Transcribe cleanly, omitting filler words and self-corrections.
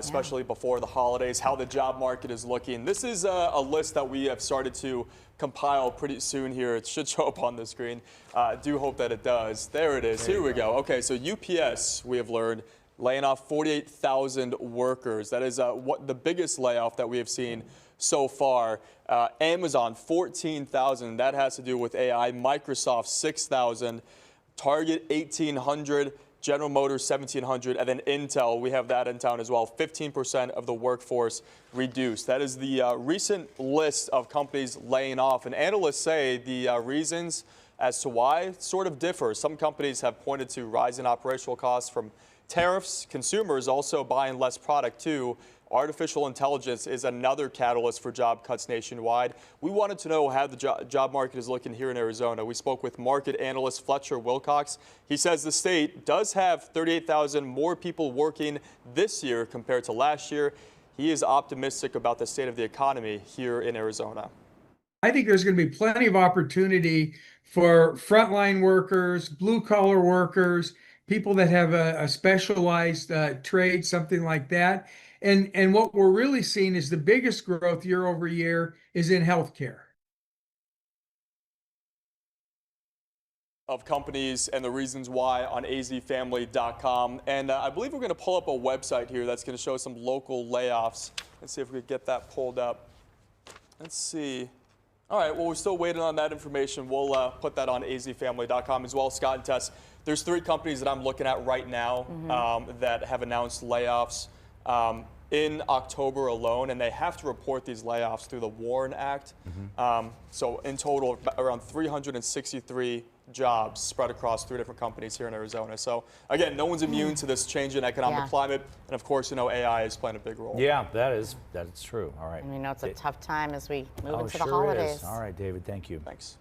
especially before the holidays, how the job market is looking. This is a list that we have started to compile pretty soon here. It should show up on the screen. Do hope that it does. There it is. Here we go. Okay, so UPS, we have learned, laying off 48,000 workers. That is what the biggest layoff that we have seen so far. Amazon, 14,000. That has to do with AI. Microsoft, 6,000. Target, 1,800. General Motors, 1,700, and then Intel, we have that in town as well. 15% of the workforce reduced. That is the recent list of companies laying off, and analysts say the reasons as to why sort of differ. Some companies have pointed to rising operational costs from tariffs. Consumers also buying less product too. Artificial intelligence is another catalyst for job cuts nationwide. We wanted to know how the job market is looking here in Arizona. We spoke with market analyst Fletcher Wilcox. He says the state does have 38,000 more people working this year compared to last year. He is optimistic about the state of the economy here in Arizona. I think there's going to be plenty of opportunity for frontline workers, blue-collar workers, people that have a specialized trade, something like that. And what we're really seeing is the biggest growth year over year is in healthcare. Of companies and the reasons why on azfamily.com. And I believe we're going to pull up a website here that's going to show some local layoffs. Let's see if we can get that pulled up. Let's see. All right, well, we're still waiting on that information. We'll put that on azfamily.com as well. Scott and Tess, there's 3 companies that I'm looking at right now that have announced layoffs in October alone, and they have to report these layoffs through the WARN Act. So in total, around 363 jobs spread across 3 different companies here in Arizona. So again, no one's immune to this change in economic climate, and of course, you know, AI is playing a big role. Yeah, that is true. All right. And we know it's a tough time as we move into the sure holidays. is. All right, David, thank you. Thanks.